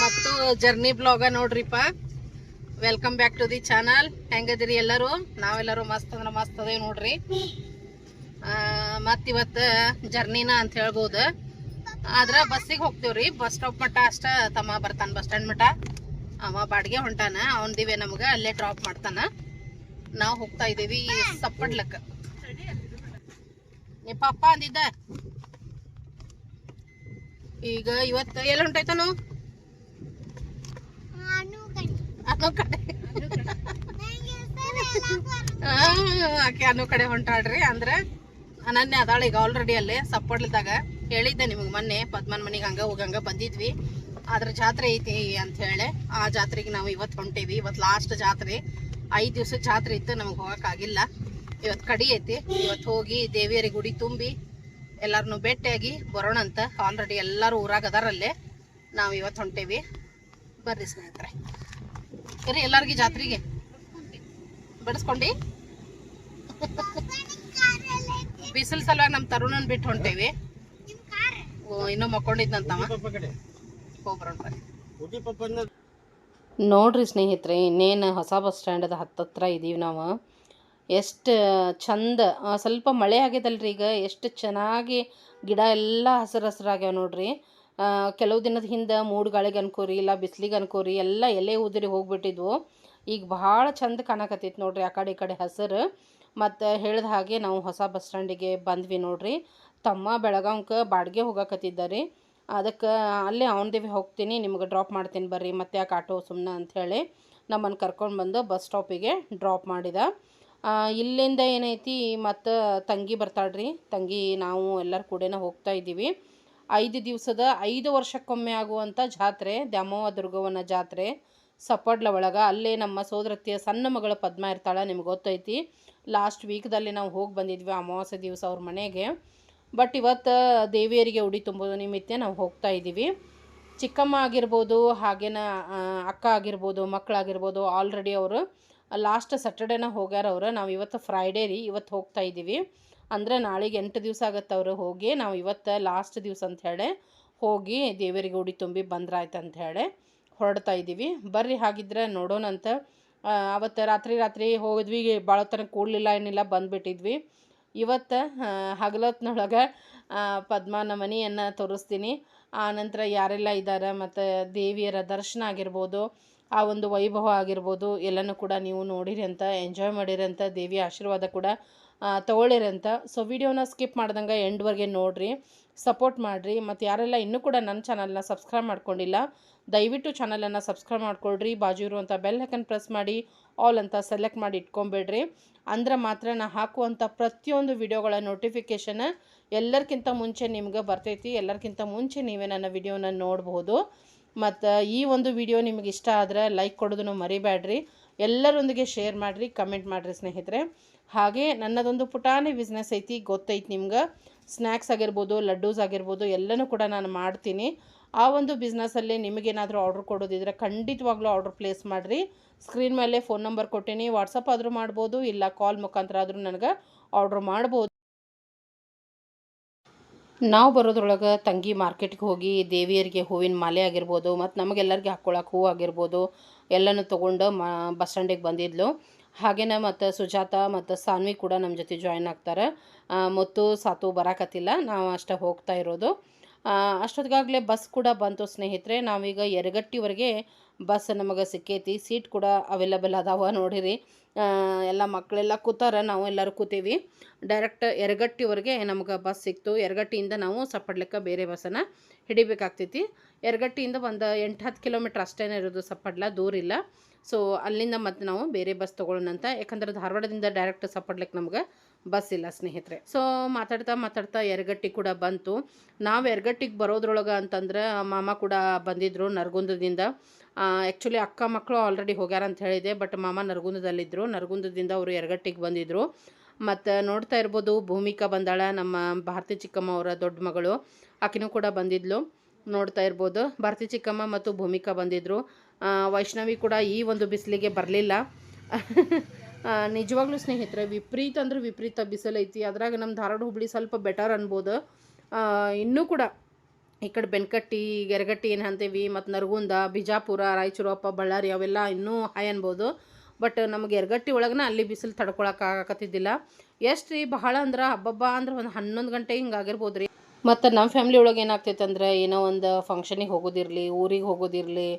ಮತ್ತು journey blog ನೋಡ್ರಿಪ್ಪ. Welcome back to the channel. ಹೆಂಗದಿರಿ ಎಲ್ಲರೂ? ನಾವೆಲ್ಲರೂ ಮಸ್ತ್ ಅಂದ್ರೆ ಮಸ್ತ್ ಅದೇವಿ ನೋಡ್ರಿ. ಮತ್ತಿವತ್ತು ಜರ್ನಿನ ಅಂತ ಹೇಳ್ಬೋದು. ಆದ್ರೆ ಬಸ್ಸಿಗೆ ಹೋಗ್ತೀವ್ರಿ. ಬಸ್ ಸ್ಟಾಪ್ ಮಟ್ಟ ಅಷ್ಟ ತಮ್ಮ ಬರ್ತಾನ, ಬಸ್ ಸ್ಟ್ಯಾಂಡ್ ಮಟ್ಟ. ಅವ ಬಾಡಿಗೆ ಹೊಂಟಾನ, ಅವನ್ದಿವೆ ನಮ್ಗೆ ಅಲ್ಲೇ ಡ್ರಾಪ್ ಮಾಡ್ತಾನ. ನಾವು ಹೋಗ್ತಾ ಇದೀವಿ ಸಪ್ಪಡ್ಲಕ್ಕ. ನೀ ಪಪ್ಪ ಅಂದಿದ್ದ ಈಗ ಇವತ್ತು ಎಲ್ಲಿ ಹೊಂಟಾಯ್ತಾನು? ಅನ್ನೋ ಕಡೆ ಆಕೆ ಅನ್ನೋ ಕಡೆ ಹೊಂಟಾಳ್ರಿ. ಅಂದ್ರೆ ಅನನ್ಯ ಅದಾಳ ಈಗ ಆಲ್ರೆಡಿ ಅಲ್ಲೇ ಸಪ್ಪಡ್ಲದಾಗ. ಹೇಳಿದ್ದೆ ನಿಮಗೆ ಮೊನ್ನೆ, ಪದ್ಮನ್ ಮನೆಗೆ ಹಂಗ ಹೋಗಂಗ ಬಂದಿದ್ವಿ. ಅದ್ರ ಜಾತ್ರೆ ಐತಿ ಅಂತ ಹೇಳಿ ಆ ಜಾತ್ರೆಗೆ ನಾವು ಇವತ್ತು ಹೊಂಟೇವಿ. ಇವತ್ತು ಲಾಸ್ಟ್ ಜಾತ್ರೆ, 5 ದಿವ್ಸದ ಜಾತ್ರೆ ಇತ್ತು. ನಮಗೆ ಹೋಗಕ್ಕಾಗಿಲ್ಲ. ಇವತ್ತು ಕಡಿ ಐತಿ. ಇವತ್ತು ಹೋಗಿ ದೇವಿಯರಿಗೆ ಗುಡಿ ತುಂಬಿ ಎಲ್ಲಾರನ್ನು ಭೇಟಿಯಾಗಿ ಬರೋಣ ಅಂತ. ಆಲ್ರೆಡಿ ಎಲ್ಲರೂ ಊರಾಗ ಅದಾರಲ್ಲೇ. ನಾವು ಇವತ್ತು ಹೊಂಟೇವಿ. ಬರ್ರಿ ಸ್ನೇಹಿತರೆ, ಬರ್ರಿ ಎಲ್ಲಾರ್ಗಿ ಜಾತ್ರೆಗೆ ಬಡಿಸ್ಕೊಂಡಿ. ಬಿಸಿಲು ಸಲುವಾಗಿ ನಮ್ಮ ತರುಣನ್ ಬಿಟ್ಟು ಹೊಂಟೇವಿ. ಇನ್ನೂ ಮಕ್ಕೊಂಡಿದ್ನಂತವ. ನೋಡ್ರಿ ಸ್ನೇಹಿತರೆ, ಇನ್ನೇನು ಹೊಸ ಬಸ್ ಸ್ಟ್ಯಾಂಡದ ಹತ್ತತ್ರ ಇದೀವಿ ನಾವು. ಎಷ್ಟು ಚಂದ. ಸ್ವಲ್ಪ ಮಳೆ ಆಗ್ಯದಲ್ರಿ ಈಗ. ಎಷ್ಟು ಚೆನ್ನಾಗಿ ಗಿಡ ಎಲ್ಲ ಹಸಿರು ಹಸಿರಾಗ್ಯಾವ ನೋಡ್ರಿ. ಕೆಲವು ದಿನದ ಹಿಂದೆ ಮೂಡ್ಗಾಳಿಗೆ ಅನ್ಕೋರಿ, ಇಲ್ಲ ಬಿಸಿಲಿಗೆ ಅನ್ಕೋರಿ, ಎಲ್ಲ ಎಲೆ ಉದುರಿ ಹೋಗ್ಬಿಟ್ಟಿದ್ವು. ಈಗ ಭಾಳ ಚಂದ ಕಾಣಕತ್ತೈತಿ ನೋಡ್ರಿ ಆ ಕಡೆ ಈ ಕಡೆ ಹಸಿರು. ಮತ್ತು ಹೇಳಿದ ಹಾಗೆ ನಾವು ಹೊಸ ಬಸ್ ಸ್ಟ್ಯಾಂಡಿಗೆ ಬಂದ್ವಿ ನೋಡ್ರಿ. ತಮ್ಮ ಬೆಳಗಾಂಕ್ಕೆ ಬಾಡಿಗೆ ಹೋಗಕತ್ತಿದ್ದಾರೆ. ಅದಕ್ಕೆ ಅಲ್ಲೇ ಅವನದೇವಿ ಹೋಗ್ತೀನಿ, ನಿಮ್ಗೆ ಡ್ರಾಪ್ ಮಾಡ್ತೀನಿ ಬರ್ರಿ, ಮತ್ತೆ ಯಾಕೆ ಆಟೋ ಸುಮ್ಮನೆ ಅಂಥೇಳಿ ನಮ್ಮನ್ನು ಕರ್ಕೊಂಡು ಬಂದು ಬಸ್ ಸ್ಟಾಪಿಗೆ ಡ್ರಾಪ್ ಮಾಡಿದ. ಇಲ್ಲಿಂದ ಏನೈತಿ, ಮತ್ತು ತಂಗಿ ಬರ್ತಾಳ್ರಿ. ತಂಗಿ ನಾವು ಎಲ್ಲರೂ ಕೂಡ ಹೋಗ್ತಾ ಇದ್ದೀವಿ. 5 ದಿವಸದ 5 ವರ್ಷಕ್ಕೊಮ್ಮೆ ಆಗುವಂಥ ಜಾತ್ರೆ, ದ್ಯಾಮವ್ವ ದುರ್ಗವ್ವನ ಜಾತ್ರೆ ಸಪ್ಪಡ್ಲ ಒಳಗೆ. ಅಲ್ಲೇ ನಮ್ಮ ಸೋದರತ್ತೆಯ ಸಣ್ಣ ಮಗಳ ಪದ್ಮ ಇರ್ತಾಳೆ, ನಿಮ್ಗೆ ಗೊತ್ತೈತಿ. ಲಾಸ್ಟ್ ವೀಕ್ದಲ್ಲಿ ನಾವು ಹೋಗಿ ಬಂದಿದ್ವಿ ಅಮಾವಾಸ್ಯೆ ದಿವಸ ಅವ್ರ ಮನೆಗೆ. ಬಟ್ ಇವತ್ತು ದೇವಿಯರಿಗೆ ಉಡಿ ತುಂಬೋದು ನಿಮಿತ್ತ ನಾವು ಹೋಗ್ತಾ ಇದ್ದೀವಿ. ಚಿಕ್ಕಮ್ಮ ಆಗಿರ್ಬೋದು, ಹಾಗೇನ ಅಕ್ಕ ಆಗಿರ್ಬೋದು, ಮಕ್ಕಳಾಗಿರ್ಬೋದು, ಆಲ್ರೆಡಿ ಅವರು ಲಾಸ್ಟ್ ಸ್ಯಾಟರ್ಡೇನ ಹೋಗ್ಯಾರ ಅವರು. ನಾವು ಇವತ್ತು ಫ್ರೈಡೇ ರೀ, ಇವತ್ತು ಹೋಗ್ತಾ ಇದ್ದೀವಿ. ಅಂದರೆ ನಾಳೆಗೆ 8 ದಿವಸ ಆಗುತ್ತೆ ಅವರು ಹೋಗಿ. ನಾವು ಇವತ್ತು ಲಾಸ್ಟ್ ದಿವಸ ಅಂಥೇಳಿ ಹೋಗಿ ದೇವರಿಗೆ ಉಡಿ ತುಂಬಿ ಬಂದ್ರಾಯ್ತು ಅಂಥೇಳಿ ಹೊರಡ್ತಾ ಇದ್ದೀವಿ. ಬರ್ರಿ ಹಾಗಿದ್ರೆ ನೋಡೋಣಂತ. ಅವತ್ತು ರಾತ್ರಿ ಹೋಗಿದ್ವಿ, ಭಾಳ ತನಕ ಕೂಡಲಿಲ್ಲ, ಏನಿಲ್ಲ, ಬಂದುಬಿಟ್ಟಿದ್ವಿ. ಇವತ್ತು ಹಗಲೊತ್ತಿನೊಳಗೆ ಪದ್ಮನ ಮನೆಯನ್ನು ತೋರಿಸ್ತೀನಿ. ಆನಂತರ ಯಾರೆಲ್ಲ ಇದ್ದಾರೆ ಮತ್ತು ದೇವಿಯರ ದರ್ಶನ ಆಗಿರ್ಬೋದು, ಆ ಒಂದು ವೈಭವ ಆಗಿರ್ಬೋದು, ಎಲ್ಲನೂ ಕೂಡ ನೀವು ನೋಡಿರಿ ಅಂತ, ಎಂಜಾಯ್ ಮಾಡಿರಿ ಅಂತ, ದೇವಿಯ ಆಶೀರ್ವಾದ ಕೂಡ ತೊಗೊಳ್ಳಿರಿ ಅಂತ. ಸೊ ವಿಡಿಯೋನ ಸ್ಕಿಪ್ ಮಾಡ್ದಂಗೆ ಎಂಡ್ವರೆಗೆ ನೋಡಿರಿ, ಸಪೋರ್ಟ್ ಮಾಡಿರಿ. ಮತ್ತು ಯಾರೆಲ್ಲ ಇನ್ನೂ ಕೂಡ ನನ್ನ ಚಾನಲ್ನ ಸಬ್ಸ್ಕ್ರೈಬ್ ಮಾಡ್ಕೊಂಡಿಲ್ಲ, ದಯವಿಟ್ಟು ಚಾನಲನ್ನು ಸಬ್ಸ್ಕ್ರೈಬ್ ಮಾಡ್ಕೊಳ್ರಿ. ಬಾಜು ಇರುವಂಥ ಬೆಲ್ ಐಕನ್ ಪ್ರೆಸ್ ಮಾಡಿ ಆಲ್ ಅಂತ ಸೆಲೆಕ್ಟ್ ಮಾಡಿ ಇಟ್ಕೊಂಬೇಡ್ರಿ. ಅಂದ್ರೆ ಮಾತ್ರ ನಾ ಹಾಕುವಂಥ ಪ್ರತಿಯೊಂದು ವಿಡಿಯೋಗಳ ನೋಟಿಫಿಕೇಷನ್ ಎಲ್ಲರಿಗಿಂತ ಮುಂಚೆ ನಿಮ್ಗೆ ಬರ್ತೈತಿ. ಎಲ್ಲರಿಗಿಂತ ಮುಂಚೆ ನೀವೇ ನನ್ನ ವಿಡಿಯೋನ ನೋಡ್ಬೋದು. ಮತ್ತು ಈ ಒಂದು ವಿಡಿಯೋ ನಿಮಗೆ ಇಷ್ಟ ಆದರೆ ಲೈಕ್ ಕೊಡೋದನ್ನು ಮರಿಬೇಡ್ರಿ. ಎಲ್ಲರೊಂದಿಗೆ ಶೇರ್ ಮಾಡಿರಿ, ಕಮೆಂಟ್ ಮಾಡಿರಿ ಸ್ನೇಹಿತರೆ. ಹಾಗೆ ನನ್ನದೊಂದು ಪುಟಾಣಿ ಬಿಸ್ನೆಸ್ ಐತಿ, ಗೊತ್ತೈತಿ ನಿಮ್ಗೆ. ಸ್ನ್ಯಾಕ್ಸ್ ಆಗಿರ್ಬೋದು, ಲಡ್ಡೂಸ್ ಆಗಿರ್ಬೋದು, ಎಲ್ಲನೂ ಕೂಡ ನಾನು ಮಾಡ್ತೀನಿ. ಆ ಒಂದು ಬಿಸ್ನೆಸ್ಸಲ್ಲಿ ನಿಮಗೇನಾದರೂ ಆರ್ಡ್ರ್ ಕೊಡೋದಿದ್ರೆ ಖಂಡಿತವಾಗ್ಲೂ ಆರ್ಡ್ರ್ ಪ್ಲೇಸ್ ಮಾಡಿರಿ. ಸ್ಕ್ರೀನ್ ಮೇಲೆ ಫೋನ್ ನಂಬರ್ ಕೊಟ್ಟೀನಿ, ವಾಟ್ಸಪ್ ಆದರೂ ಮಾಡ್ಬೋದು, ಇಲ್ಲ ಕಾಲ್ ಮುಖಾಂತರ ಆದರೂ ನನಗೆ ಆರ್ಡ್ರ್ ಮಾಡ್ಬೋದು. ನಾವು ಬರೋದ್ರೊಳಗೆ ತಂಗಿ ಮಾರ್ಕೆಟ್ಗೆ ಹೋಗಿ ದೇವಿಯರಿಗೆ ಹೂವಿನ ಮಾಲೆ ಆಗಿರ್ಬೋದು, ಮತ್ತು ನಮಗೆಲ್ಲರಿಗೆ ಹಾಕ್ಕೊಳಕ್ಕೆ ಹೂವು ಆಗಿರ್ಬೋದು ಎಲ್ಲನೂ ತೊಗೊಂಡು ಬಸ್ ಸ್ಟ್ಯಾಂಡಿಗೆ ಬಂದಿದ್ಲು. ಹಾಗೆಯೇ ಮತ್ತು ಸುಜಾತ ಮತ್ತು ಸಾನ್ವಿ ಕೂಡ ನಮ್ಮ ಜೊತೆ ಜಾಯ್ನ್ ಆಗ್ತಾರೆ. ಮತ್ತು ಸಾತು ಬರೋಕತ್ತಿಲ್ಲ, ನಾವು ಅಷ್ಟೇ ಹೋಗ್ತಾ ಇರೋದು. ಅಷ್ಟೊತ್ತಿಗಾಗಲೇ ಬಸ್ ಕೂಡ ಬಂತು ಸ್ನೇಹಿತರೆ. ನಾವೀಗ ಯರಗಟ್ಟಿವರೆಗೆ ಬಸ್ ನಮಗೆ ಸಿಕ್ಕೈತಿ. ಸೀಟ್ ಕೂಡ ಅವೈಲಬಲ್ ಅದಾವ ನೋಡಿರಿ. ಎಲ್ಲ ಮಕ್ಕಳೆಲ್ಲ ಕೂತಾರೆ, ನಾವು ಎಲ್ಲರೂ ಕೂತೀವಿ. ಡೈರೆಕ್ಟ್ ಯರಗಟ್ಟಿವರೆಗೆ ನಮ್ಗೆ ಬಸ್ ಸಿಕ್ತು. ಯರಗಟ್ಟಿಯಿಂದ ನಾವು ಸಪ್ಪಡ್ಲಕ್ಕೆ ಬೇರೆ ಬಸ್ಸನ್ನು ಹಿಡಿಬೇಕಾಗ್ತೈತಿ. ಯರಗಟ್ಟಿಯಿಂದ ಒಂದು 8-10 ಕಿಲೋಮೀಟ್ರ್ ಅಷ್ಟೇ ಇರೋದು, ಸಪ್ಪಡ್ಲ ದೂರ ಇಲ್ಲ. ಸೊ ಅಲ್ಲಿಂದ ಮತ್ತು ನಾವು ಬೇರೆ ಬಸ್ ತೊಗೊಳ್ಳೋಣಂತ. ಯಾಕಂದ್ರೆ ಧಾರವಾಡದಿಂದ ಡೈರೆಕ್ಟ್ ಸಪ್ಪಡ್ಲಕ್ಕೆ ನಮ್ಗೆ ಬಸ್ ಇಲ್ಲ ಸ್ನೇಹಿತರೆ. ಸೊ ಮಾತಾಡ್ತಾ ಯರಗಟ್ಟಿ ಕೂಡ ಬಂತು. ನಾವು ಯರಗಟ್ಟಿಗೆ ಬರೋದ್ರೊಳಗೆ ಅಂತಂದ್ರೆ ಮಾಮ ಕೂಡ ಬಂದಿದ್ದರು ನರಗುಂದದಿಂದ. ಆ್ಯಕ್ಚುಲಿ ಅಕ್ಕ ಮಕ್ಕಳು ಆಲ್ರೆಡಿ ಹೋಗ್ಯಾರ ಅಂತ ಹೇಳಿದೆ, ಬಟ್ ಮಾಮ ನರಗುಂದದಲ್ಲಿದ್ದರು. ನರಗುಂದದಿಂದ ಅವರು ಯರಗಟ್ಟಿಗೆ ಬಂದಿದ್ದರು. ಮತ್ತು ನೋಡ್ತಾ ಇರ್ಬೋದು, ಭೂಮಿಕಾ ಬಂದಾಳ, ನಮ್ಮ ಭಾರತಿ ಚಿಕ್ಕಮ್ಮ ಅವರ ದೊಡ್ಡ ಮಗಳು, ಆಕಿನೂ ಕೂಡ ಬಂದಿದ್ಲು. ನೋಡ್ತಾ ಇರ್ಬೋದು, ಭಾರತಿ ಚಿಕ್ಕಮ್ಮ ಮತ್ತು ಭೂಮಿಕಾ ಬಂದಿದ್ದರು. ವೈಷ್ಣವಿ ಕೂಡ ಈ ಒಂದು ಬಿಸಿಲಿಗೆ ಬರಲಿಲ್ಲ. ನಿಜವಾಗ್ಲೂ ಸ್ನೇಹಿತರೆ, ವಿಪರೀತ ಅಂದ್ರೆ ವಿಪರೀತ ಬಿಸಿಲೈತಿ. ಅದ್ರಾಗ ನಮ್ಮ ಧಾರವಾಡ ಹುಬ್ಳಿ ಸ್ವಲ್ಪ ಬೆಟರ್ ಅನ್ಬೋದು. ಇನ್ನೂ ಕೂಡ ಈ ಕಡೆ ಬೆನ್ಕಟ್ಟಿ, ಗೆರಗಟ್ಟಿ ಏನು ಅಂತೀವಿ, ಮತ್ತು ನರಗುಂದ, ಬಿಜಾಪುರ, ರಾಯಚೂರಪ್ಪ, ಬಳ್ಳಾರಿ ಅವೆಲ್ಲ ಇನ್ನೂ ಹೈ ಅನ್ಬೋದು. ಬಟ್ ನಮಗೆ ಯರಗಟ್ಟಿ ಒಳಗನ ಅಲ್ಲಿ ಬಿಸಿಲು ತಡ್ಕೊಳಕ್ಕಾಗಕತ್ತಿದ್ದಿಲ್ಲ. ಎಷ್ಟು ರೀ ಬಹಳ ಅಂದ್ರೆ ಹಬ್ಬಬ್ಬ ಅಂದ್ರೆ ಒಂದು 11 ಗಂಟೆ ಹಿಂಗೆ ಆಗಿರ್ಬೋದು ರೀ. ಮತ್ತು ನಮ್ಮ ಫ್ಯಾಮ್ಲಿ ಒಳಗೆ ಏನಾಗ್ತೈತೆ ಅಂದ್ರೆ, ಏನೋ ಒಂದು ಫಂಕ್ಷನಿಗೆ ಹೋಗೋದಿರಲಿ, ಊರಿಗೆ ಹೋಗೋದಿರಲಿ,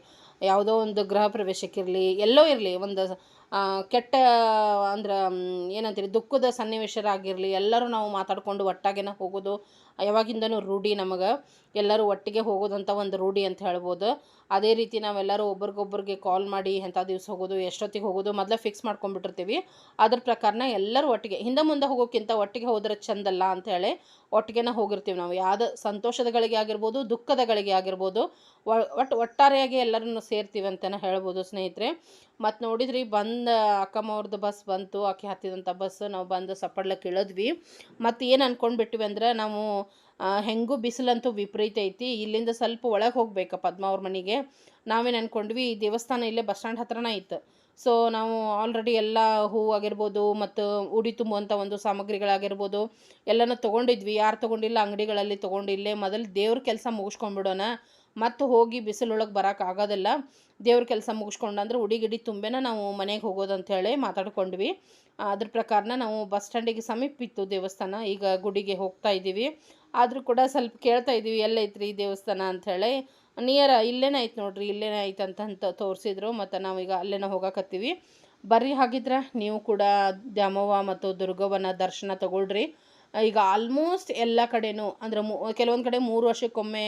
ಯಾವುದೋ ಒಂದು ಗೃಹ ಪ್ರವೇಶಕ್ಕಿರಲಿ, ಎಲ್ಲೋ ಇರಲಿ, ಒಂದು ಕೆಟ್ಟ ಅಂದ್ರೆ ಏನಂತೀರಿ ದುಃಖದ ಸನ್ನಿವೇಶರಾಗಿರಲಿ, ಎಲ್ಲರೂ ನಾವು ಮಾತಾಡಿಕೊಂಡು ಒಟ್ಟಾಗೇನ ಹೋಗೋದು ಯಾವಾಗಿಂದನೂ ರೂಢಿ ನಮಗೆ. ಎಲ್ಲರೂ ಒಟ್ಟಿಗೆ ಹೋಗೋದಂಥ ಒಂದು ರೂಢಿ ಅಂತ ಹೇಳ್ಬೋದು. ಅದೇ ರೀತಿ ನಾವೆಲ್ಲರೂ ಒಬ್ರಿಗೊಬ್ರಿಗೆ ಕಾಲ್ ಮಾಡಿ ಎಂಥ ದಿವ್ಸ ಹೋಗೋದು, ಎಷ್ಟೊತ್ತಿಗೆ ಹೋಗೋದು ಮೊದಲೇ ಫಿಕ್ಸ್ ಮಾಡ್ಕೊಂಡ್ಬಿಟ್ಟಿರ್ತೀವಿ. ಅದ್ರ ಪ್ರಕಾರನ ಎಲ್ಲರೂ ಒಟ್ಟಿಗೆ ಹಿಂದೆ ಮುಂದೆ ಹೋಗೋಕ್ಕಿಂತ ಒಟ್ಟಿಗೆ ಹೋದ್ರೆ ಚೆಂದಲ್ಲ ಅಂಥೇಳಿ ಒಟ್ಟಿಗೆನ ಹೋಗಿರ್ತೀವಿ ನಾವು. ಯಾವುದೇ ಸಂತೋಷದ ಗಳಿಗೆ ಆಗಿರ್ಬೋದು, ದುಃಖದ ಗಳಿಗೆ ಆಗಿರ್ಬೋದು, ಒಟ್ಟಾರೆಯಾಗಿ ಎಲ್ಲರನ್ನು ಸೇರ್ತೀವಿ ಅಂತಲೇ ಹೇಳ್ಬೋದು ಸ್ನೇಹಿತರೆ. ಮತ್ತು ನೋಡಿದ್ರಿ ಅಕ್ಕಮ್ಮವ್ರದ್ದು ಬಸ್ ಬಂತು. ಆಕೆ ಹತ್ತಿದಂಥ ಬಸ್ ನಾವು ಬಂದು ಸಪ್ಪಡ್ಲಕ್ಕೆ ಇಳಿದ್ವಿ. ಮತ್ತು ಏನು ಅಂದ್ಕೊಂಡ್ಬಿಟ್ವಿ ಅಂದ್ರೆ, ನಾವು ಹೆಂಗೂ ಬಿಸಿಲಂತೂ ವಿಪರೀತ ಐತಿ, ಇಲ್ಲಿಂದ ಸ್ವಲ್ಪ ಒಳಗೆ ಹೋಗ್ಬೇಕು ಪದ್ಮ ಅವ್ರ ಮನೆಗೆ. ನಾವೇನು ಅಂದ್ಕೊಂಡ್ವಿ, ಈ ದೇವಸ್ಥಾನ ಇಲ್ಲೇ ಬಸ್ ಸ್ಟ್ಯಾಂಡ್ ಹತ್ರನೇ ಇತ್ತು. ಸೊ ನಾವು ಆಲ್ರೆಡಿ ಎಲ್ಲ ಹೂವು ಆಗಿರ್ಬೋದು ಮತ್ತು ಉಡಿ ತುಂಬುವಂಥ ಒಂದು ಸಾಮಗ್ರಿಗಳಾಗಿರ್ಬೋದು ಎಲ್ಲನೂ ತೊಗೊಂಡಿದ್ವಿ. ಯಾರು ತೊಗೊಂಡಿಲ್ಲ ಅಂಗಡಿಗಳಲ್ಲಿ ತೊಗೊಂಡು ಇಲ್ಲೇ ಮೊದಲು ದೇವ್ರ ಕೆಲಸ ಮುಗಿಸ್ಕೊಂಡ್ಬಿಡೋಣ, ಮತ್ತು ಹೋಗಿ ಬಿಸಿಲೊಳಗೆ ಬರೋಕ್ಕಾಗೋದಿಲ್ಲ. ದೇವ್ರ ಕೆಲಸ ಮುಗಿಸ್ಕೊಂಡಂದ್ರೆ ಉಡಿ ತುಂಬೆನ ನಾವು ಮನೆಗೆ ಹೋಗೋದಂಥೇಳಿ ಮಾತಾಡ್ಕೊಂಡ್ವಿ. ಅದ್ರ ಪ್ರಕಾರನ ನಾವು ಬಸ್ ಸ್ಟ್ಯಾಂಡಿಗೆ ಸಮೀಪ ಇತ್ತು ದೇವಸ್ಥಾನ. ಈಗ ಗುಡಿಗೆ ಹೋಗ್ತಾ ಇದ್ದೀವಿ. ಆದರೂ ಕೂಡ ಸ್ವಲ್ಪ ಕೇಳ್ತಾ ಇದ್ದೀವಿ, ಎಲ್ಲೈತ್ರಿ ದೇವಸ್ಥಾನ ಅಂಥೇಳಿ. ಇಲ್ಲೇನೇ ಐತೆ ನೋಡ್ರಿ, ಇಲ್ಲೇನೇ ಐತೆ ಅಂತ ತೋರಿಸಿದ್ರು. ಮತ್ತು ನಾವೀಗ ಅಲ್ಲೇನೇ ಹೋಗಕತ್ತೀವಿ. ಬರ್ರಿ, ಹಾಗಿದ್ರೆ ನೀವು ಕೂಡ ದ್ಯಾಮವ್ವ ಮತ್ತು ದುರ್ಗವ್ವನ ದರ್ಶನ ತಗೊಳ್ರಿ. ಈಗ ಆಲ್ಮೋಸ್ಟ್ ಎಲ್ಲ ಕಡೆನೂ ಅಂದ್ರೆ ಕೆಲವೊಂದು ಕಡೆ 3 ವರ್ಷಕ್ಕೊಮ್ಮೆ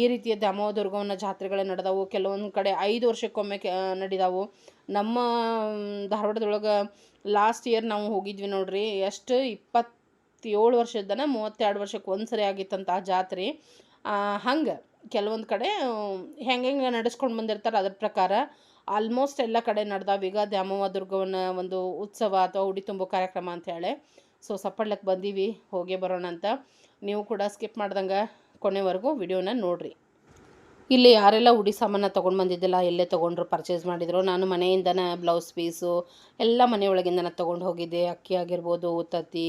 ಈ ರೀತಿಯ ದ್ಯಾಮವ್ವ ದುರ್ಗವ್ವನ ಜಾತ್ರೆಗಳೇ ನಡೆದವು. ಕೆಲವೊಂದು ಕಡೆ 5 ವರ್ಷಕ್ಕೊಮ್ಮೆ ನಡಿದಾವು. ನಮ್ಮ ಧಾರವಾಡದೊಳಗೆ ಲಾಸ್ಟ್ ಇಯರ್ ನಾವು ಹೋಗಿದ್ವಿ ನೋಡ್ರಿ. ಎಷ್ಟು 27 ವರ್ಷದನ 32 ವರ್ಷಕ್ಕೆ ಒಂದು ಸರಿ ಆಗಿತ್ತಂತ ಆ ಜಾತ್ರೆ. ಹಂಗೆ ಕೆಲವೊಂದು ಕಡೆ ಹೆಂಗೆ ನಡೆಸ್ಕೊಂಡು ಬಂದಿರ್ತಾರೆ ಅದ್ರ ಪ್ರಕಾರ ಆಲ್ಮೋಸ್ಟ್ ಎಲ್ಲ ಕಡೆ ನಡೆದಾವೀಗ ದ್ಯಾಮವ್ವ ದುರ್ಗವ್ವನ ಒಂದು ಉತ್ಸವ ಅಥವಾ ಉಡಿ ತುಂಬೋ ಕಾರ್ಯಕ್ರಮ ಅಂಥೇಳಿ. ಸೊ ಸಪ್ಪಡ್ಲಕ್ಕೆ ಬಂದೀವಿ, ಹೋಗೇ ಬರೋಣ ಅಂತ. ನೀವು ಕೂಡ ಸ್ಕಿಪ್ ಮಾಡ್ದಂಗೆ ಕೊನೆವರೆಗೂ ವಿಡಿಯೋನ ನೋಡಿರಿ. ಇಲ್ಲಿ ಯಾರೆಲ್ಲ ಉಡಿ ಸಾಮಾನು ತೊಗೊಂಡು ಬಂದಿದ್ದಿಲ್ಲ, ಎಲ್ಲೇ ತೊಗೊಂಡ್ರು ಪರ್ಚೇಸ್ ಮಾಡಿದ್ರು. ನಾನು ಮನೆಯಿಂದನೇ ಬ್ಲೌಸ್ ಪೀಸು ಎಲ್ಲ ಮನೆಯೊಳಗಿಂದನೇ ತೊಗೊಂಡು ಹೋಗಿದ್ದೆ. ಅಕ್ಕಿ ಆಗಿರ್ಬೋದು, ಉತ್ತತ್ತಿ,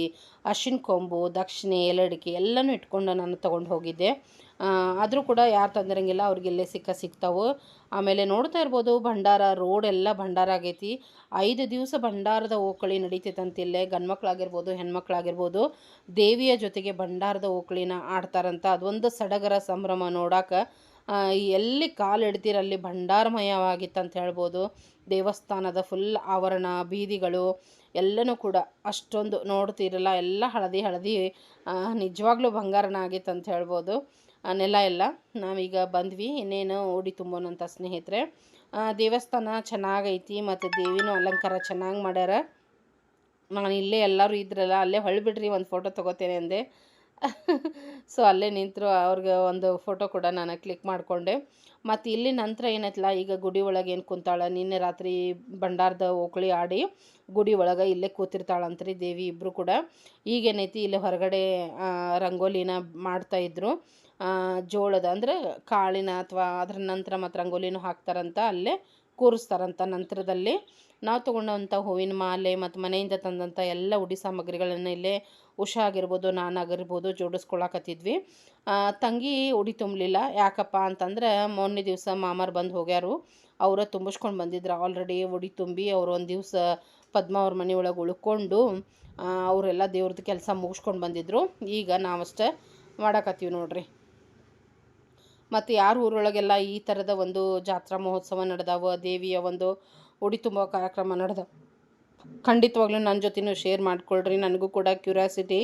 ಅರ್ಶಿನ ಕೊಂಬು, ದಕ್ಷಿಣೆ, ಎಲಡಿಕೆ ಎಲ್ಲನೂ ಇಟ್ಕೊಂಡು ನಾನು ತೊಗೊಂಡು ಹೋಗಿದ್ದೆ. ಆದರೂ ಕೂಡ ಯಾರು ತಂದಿರಂಗಿಲ್ಲ, ಅವ್ರಿಗೆಲ್ಲೇ ಸಿಗ್ತಾವೆ. ಆಮೇಲೆ ನೋಡ್ತಾ ಇರ್ಬೋದು, ಭಂಡಾರ ರೋಡ್ ಎಲ್ಲ ಭಂಡಾರ ಆಗೈತಿ. 5 ದಿವಸ ಭಂಡಾರದ ಓಕಳಿ ನಡೀತೈತಂತಿಲ್ಲೇ. ಗಂಡ್ಮಕ್ಳಾಗಿರ್ಬೋದು, ಹೆಣ್ಮಕ್ಳಾಗಿರ್ಬೋದು, ದೇವಿಯ ಜೊತೆಗೆ ಭಂಡಾರದ ಓಕಳಿನ ಆಡ್ತಾರಂತ. ಅದೊಂದು ಸಡಗರ ಸಂಭ್ರಮ ನೋಡೋಕೆ. ಎಲ್ಲಿ ಕಾಲಿಡ್ತೀರಲ್ಲಿ ಭಂಡಾರಮಯವಾಗಿತ್ತಂತ ಹೇಳ್ಬೋದು. ದೇವಸ್ಥಾನದ ಫುಲ್ ಆವರಣ, ಬೀದಿಗಳು ಎಲ್ಲನೂ ಕೂಡ ಅಷ್ಟೊಂದು ನೋಡ್ತಿರಲ್ಲ, ಎಲ್ಲ ಹಳದಿ ನಿಜವಾಗ್ಲೂ ಬಂಗಾರನ ಆಗಿತ್ತಂತ ಹೇಳ್ಬೋದು. ನೆಲ ಎಲ್ಲ. ನಾವೀಗ ಬಂದ್ವಿ, ಇನ್ನೇನು ಉಡಿ ತುಂಬೋನಂತ ಸ್ನೇಹಿತರೆ. ದೇವಸ್ಥಾನ ಚೆನ್ನಾಗೈತಿ ಮತ್ತು ದೇವಿನೂ ಅಲಂಕಾರ ಚೆನ್ನಾಗಿ ಮಾಡ್ಯಾರ. ನಾನು ಇಲ್ಲೇ ಎಲ್ಲರೂ ಇದ್ರಲ್ಲ, ಅಲ್ಲೇ ಹೊಳ್ಬಿಡ್ರಿ ಒಂದು ಫೋಟೋ ತೊಗೋತೇನೆ ಅಂದೆ. ಸೊ ಅಲ್ಲೇ ನಿಂತರು. ಅವ್ರಿಗೆ ಒಂದು ಫೋಟೋ ಕೂಡ ನಾನು ಕ್ಲಿಕ್ ಮಾಡಿಕೊಂಡೆ. ಮತ್ತು ಇಲ್ಲಿ ನಂತರ ಏನೈತಲ್ಲ, ಈಗ ಗುಡಿ ಒಳಗೆ ಏನು ಕುಂತಾಳ, ನಿನ್ನೆ ರಾತ್ರಿ ಭಂಡಾರದ ಓಕಳಿ ಆಡಿ ಗುಡಿ ಒಳಗೆ ಇಲ್ಲೇ ಕೂತಿರ್ತಾಳಂತ್ರಿ ದೇವಿ ಇಬ್ಬರು ಕೂಡ. ಈಗೇನೈತಿ, ಇಲ್ಲಿ ಹೊರಗಡೆ ರಂಗೋಲಿನ ಮಾಡ್ತಾಯಿದ್ರು. ಜೋಳದ ಅಂದರೆ ಕಾಳಿನ ಅಥವಾ ಅದ್ರ ನಂತರ ಮತ್ತು ರಂಗೋಲಿನೂ ಹಾಕ್ತಾರಂತ, ಅಲ್ಲೇ ಕೂರಿಸ್ತಾರಂತ. ನಂತರದಲ್ಲಿ ನಾವು ತೊಗೊಂಡಂಥ ಹೂವಿನ ಮಾಲೆ ಮತ್ತು ಮನೆಯಿಂದ ತಂದಂಥ ಎಲ್ಲ ಉಡಿ ಸಾಮಗ್ರಿಗಳನ್ನು ಇಲ್ಲೇ ಉಷಾ ಆಗಿರ್ಬೋದು, ನಾನಾಗಿರ್ಬೋದು ಜೋಡಿಸ್ಕೊಳಕತ್ತಿದ್ವಿ. ತಂಗಿ ಉಡಿ ತುಂಬಲಿಲ್ಲ. ಯಾಕಪ್ಪ ಅಂತಂದ್ರೆ, ಮೊನ್ನೆ ದಿವಸ ಮಾಮಾರು ಬಂದು ಹೋಗ್ಯಾರು. ಅವರ ತುಂಬಿಸ್ಕೊಂಡು ಬಂದಿದ್ರು ಆಲ್ರೆಡಿ ಉಡಿ ತುಂಬಿ. ಅವರು ಒಂದು ದಿವಸ ಪದ್ಮ ಅವ್ರ ಮನೆಯೊಳಗೆ ಉಳ್ಕೊಂಡು ಅವರೆಲ್ಲ ದೇವ್ರದ್ದು ಕೆಲಸ ಮುಗಿಸ್ಕೊಂಡು ಬಂದಿದ್ರು. ಈಗ ನಾವಷ್ಟೇ ಮಾಡಕತ್ತೀವಿ ನೋಡ್ರಿ. ಮತ್ತು ಯಾರ ಊರೊಳಗೆಲ್ಲ ಈ ಥರದ ಒಂದು ಜಾತ್ರಾ ಮಹೋತ್ಸವ ನಡೆದಾವ, ದೇವಿಯ ಒಂದು ಉಡಿ ತುಂಬೋ ಕಾರ್ಯಕ್ರಮ ನಡೆದ, ಖಂಡಿತವಾಗ್ಲೂ ನನ್ನ ಜೊತೆನೂ ಶೇರ್ ಮಾಡ್ಕೊಳ್ರಿ. ನನಗೂ ಕೂಡ ಕ್ಯೂರಿಯಾಸಿಟಿ.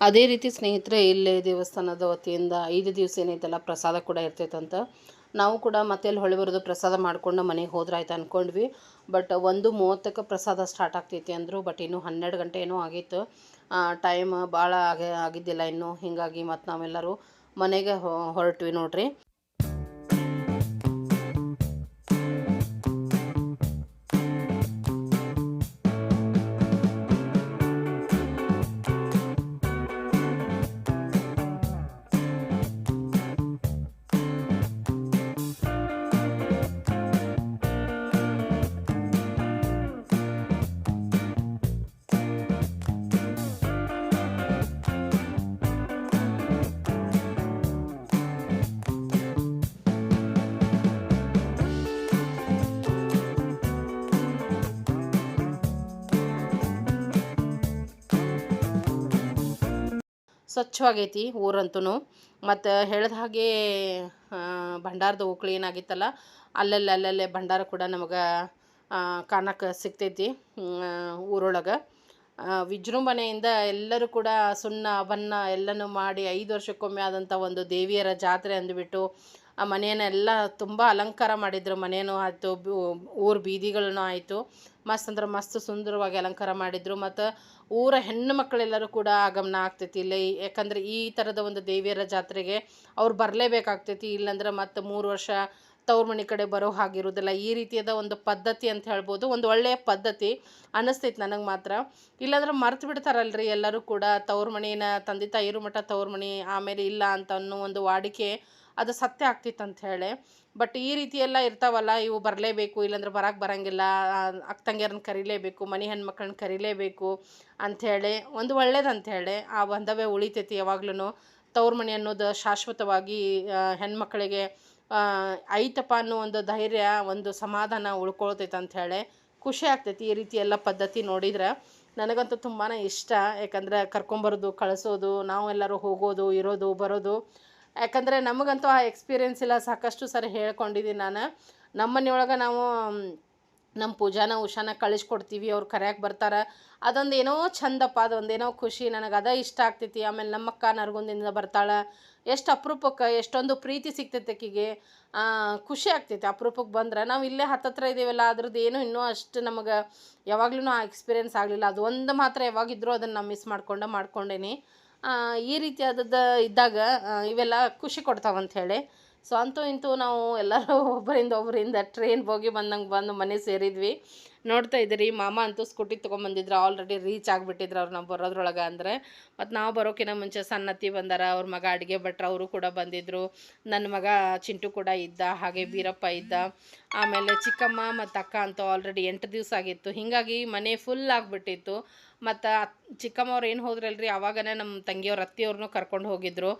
ಅದೇ ರೀತಿ ಸ್ನೇಹಿತರೆ ಇಲ್ಲೇ ದೇವಸ್ಥಾನದ ವತಿಯಿಂದ 5 ದಿವಸ ಏನೈತಲ್ಲ ಪ್ರಸಾದ ಕೂಡ ಇರ್ತೈತಂತ. ನಾವು ಕೂಡ ಮತ್ತೆ ಅಲ್ಲಿ ಹೊಳೆ ಬರೋದು ಪ್ರಸಾದ ಮಾಡ್ಕೊಂಡು ಮನೆಗೆ ಹೋದ್ರಾಯ್ತು ಅಂದ್ಕೊಂಡ್ವಿ. ಬಟ್ 1:30ಕ್ಕೆ ಪ್ರಸಾದ ಸ್ಟಾರ್ಟ್ ಆಗ್ತೈತಿ ಅಂದರು. ಬಟ್ ಇನ್ನೂ 12 ಗಂಟೆ ಏನೋ ಆಗಿತ್ತು. ಟೈಮ್ ಭಾಳ ಆಗಿದ್ದಿಲ್ಲ ಇನ್ನೂ. ಹೀಗಾಗಿ ಮತ್ತು ನಾವೆಲ್ಲರೂ ಮನೆಗೆ ಹೊರಟ್ವಿ ನೋಡ್ರಿ. ಸ್ವಚ್ಛವಾಗೈತಿ ಊರಂತೂ. ಮತ್ತು ಹೇಳಿದ ಹಾಗೆ ಭಂಡಾರದ ಓಕ್ಳಿ ಏನಾಗಿತ್ತಲ್ಲ ಅಲ್ಲಲ್ಲೇ ಭಂಡಾರ ಕೂಡ ನಮಗೆ ಕಾಣಕ್ಕೆ ಸಿಗ್ತೈತಿ ಊರೊಳಗೆ. ವಿಜೃಂಭಣೆಯಿಂದ ಎಲ್ಲರೂ ಕೂಡ ಸುಣ್ಣ ಬಣ್ಣ ಎಲ್ಲನೂ ಮಾಡಿ 5 ವರ್ಷಕ್ಕೊಮ್ಮೆ ಆದಂಥ ಒಂದು ದೇವಿಯರ ಜಾತ್ರೆ ಅಂದುಬಿಟ್ಟು ಆ ಮನೆಯನ್ನೆಲ್ಲ ತುಂಬ ಅಲಂಕಾರ ಮಾಡಿದ್ರು. ಮನೆಯೂ ಆಯಿತು, ಊರ ಬೀದಿಗಳನ್ನೂ ಆಯಿತು, ಮಸ್ತ್ ಅಂದ್ರೆ ಮಸ್ತ್ ಸುಂದರವಾಗಿ ಅಲಂಕಾರ ಮಾಡಿದರು. ಮತ್ತು ಊರ ಹೆಣ್ಣು ಮಕ್ಕಳೆಲ್ಲರೂ ಕೂಡ ಆಗಮನ ಆಗ್ತೈತಿ ಇಲ್ಲಿ. ಯಾಕಂದರೆ ಈ ಥರದ ಒಂದು ದೇವಿಯರ ಜಾತ್ರೆಗೆ ಅವ್ರು ಬರಲೇಬೇಕಾಗ್ತೈತಿ. ಇಲ್ಲಾಂದ್ರೆ ಮತ್ತು 3 ವರ್ಷ ತವ್ರ ಮನೆ ಕಡೆ ಬರೋ ಹಾಗಿರೋದಿಲ್ಲ. ಈ ರೀತಿಯಾದ ಒಂದು ಪದ್ಧತಿ ಅಂತ ಹೇಳ್ಬೋದು. ಒಂದು ಒಳ್ಳೆಯ ಪದ್ಧತಿ ಅನ್ನಿಸ್ತೈತಿ ನನಗೆ ಮಾತ್ರ. ಇಲ್ಲಾಂದ್ರೆ ಮರ್ತು ಬಿಡ್ತಾರಲ್ರಿ ಎಲ್ಲರೂ ಕೂಡ. ತವ್ರ ಮನೇನ ತಂದೆ ತಾಯಿರು ಮಠ ತವ್ರ ಮನೆ, ಆಮೇಲೆ ಇಲ್ಲ ಅಂತ ಅನ್ನೋ ಒಂದು ವಾಡಿಕೆ ಅದು ಸತ್ಯ ಆಗ್ತಿತ್ತು ಅಂತ ಹೇಳಿ. ಬಟ್ ಈ ರೀತಿ ಎಲ್ಲ ಇರ್ತಾವಲ್ಲ, ಇವು ಬರಲೇಬೇಕು, ಇಲ್ಲಾಂದ್ರೆ ಬರಂಗಿಲ್ಲ, ಅಕ್ಕ ತಂಗಿಯರನ್ನ ಕರಿಲೇಬೇಕು, ಮನೆ ಹೆಣ್ಮಕ್ಳನ್ನ ಕರಿಲೇಬೇಕು ಅಂಥೇಳಿ ಒಂದು ಒಳ್ಳೇದಂಥೇಳಿ ಆ ಬಾಂಧವ್ಯ ಉಳಿತೈತಿ ಯಾವಾಗ್ಲೂ. ತವ್ರ ಮನೆ ಅನ್ನೋದು ಶಾಶ್ವತವಾಗಿ ಹೆಣ್ಮಕ್ಳಿಗೆ ಐತಪ್ಪ ಅನ್ನೋ ಒಂದು ಧೈರ್ಯ, ಒಂದು ಸಮಾಧಾನ ಉಳ್ಕೊಳ್ತೈತೆ ಅಂಥೇಳಿ ಖುಷಿ ಆಗ್ತೈತಿ ಈ ರೀತಿ ಎಲ್ಲ ಪದ್ಧತಿ ನೋಡಿದ್ರೆ. ನನಗಂತೂ ತುಂಬಾ ಇಷ್ಟ. ಯಾಕಂದ್ರೆ ಕರ್ಕೊಂಬರೋದು, ಕಳಿಸೋದು, ನಾವೆಲ್ಲರೂ ಹೋಗೋದು, ಇರೋದು, ಬರೋದು. ಯಾಕಂದರೆ ನಮಗಂತೂ ಆ ಎಕ್ಸ್ಪೀರಿಯೆನ್ಸ್ ಇಲ್ಲ. ಸಾಕಷ್ಟು ಸರಿ ಹೇಳ್ಕೊಂಡಿದ್ದೀನಿ ನಾನು. ನಮ್ಮ ಮನೆಯೊಳಗೆ ನಾವು ನಮ್ಮ ಪೂಜಾನ ಉಷಾನ ಕಳಿಸ್ಕೊಡ್ತೀವಿ, ಅವ್ರು ಕರ್ಯಾಕೆ ಬರ್ತಾರೆ. ಅದೊಂದು ಏನೋ ಚಂದಪ್ಪ, ಅದೊಂದೇನೋ ಖುಷಿ. ನನಗೆ ಅದೇ ಇಷ್ಟ ಆಗ್ತೈತಿ. ಆಮೇಲೆ ನಮ್ಮಕ್ಕ ನರಗುಂದಿಂದ ಬರ್ತಾಳೆ. ಎಷ್ಟು ಅಪರೂಪಕ್ಕೆ ಎಷ್ಟೊಂದು ಪ್ರೀತಿ ಸಿಗ್ತೈತೆ ಆಕೆಗೆ. ಖುಷಿ ಆಗ್ತೈತಿ ಅಪರೂಪಕ್ಕೆ ಬಂದ್ರೆ. ನಾವು ಇಲ್ಲೇ ಹತ್ತತ್ರ ಇದ್ದೀವಲ್ಲ, ಅದ್ರದ್ದು ಏನೂ ಇನ್ನೂ ಅಷ್ಟು ನಮಗೆ ಯಾವಾಗ್ಲೂ ಆ ಎಕ್ಸ್ಪೀರಿಯೆನ್ಸ್ ಆಗಲಿಲ್ಲ. ಅದು ಒಂದು ಮಾತ್ರ ಯಾವಾಗಿದ್ರೂ ಅದನ್ನು ನಾನು ಮಿಸ್ ಮಾಡ್ಕೊಂಡೇನಿ. ಈ ರೀತಿಯಾದದ್ದು ಇದ್ದಾಗ ಇವೆಲ್ಲ ಖುಷಿ ಕೊಡ್ತಾವಂತ ಹೇಳಿ. ಸೊ ಅಂತೂ ಇಂತೂ ನಾವು ಎಲ್ಲರೂ ಒಬ್ಬರಿಂದ ಟ್ರೈನ್ ಹೋಗಿ ಬಂದು ಮನೆ ಸೇರಿದ್ವಿ. ನೋಡ್ತಾ ಇದ್ದೀರಿ, ಮಾಮ ಅಂತೂ ಸ್ಕೂಟಿ ತೊಗೊಂಬಂದಿದ್ರು. ಆಲ್ರೆಡಿ ರೀಚ್ ಆಗಿಬಿಟ್ಟಿದ್ರು ಅವ್ರು ನಾವು ಬರೋದ್ರೊಳಗೆ. ಅಂದರೆ ಮತ್ತು ನಾವು ಬರೋಕ್ಕಿಂತ ಮುಂಚೆ ಸಣ್ಣತ್ತಿ ಬಂದಾರ, ಅವ್ರ ಮಗ ಅಡುಗೆ ಭಟ್ರು ಅವರು ಕೂಡ ಬಂದಿದ್ದರು. ನನ್ನ ಮಗ ಚಿಂಟು ಕೂಡ ಇದ್ದ, ಹಾಗೆ ಬೀರಪ್ಪ ಇದ್ದ. ಆಮೇಲೆ ಚಿಕ್ಕಮ್ಮ ಮತ್ತು ಅಕ್ಕ ಅಂತೂ ಆಲ್ರೆಡಿ 8 ದಿವಸ ಆಗಿತ್ತು. ಹೀಗಾಗಿ ಮನೆ ಫುಲ್ ಆಗಿಬಿಟ್ಟಿತ್ತು. ಮತ್ತು ಚಿಕ್ಕಮ್ಮವ್ರು ಏನು ಹೋದ್ರಲ್ರಿ, ಆವಾಗನೇ ನಮ್ಮ ತಂಗಿಯವ್ರ ಅತ್ತಿಯವ್ರನ್ನೂ ಕರ್ಕೊಂಡು ಹೋಗಿದ್ರು.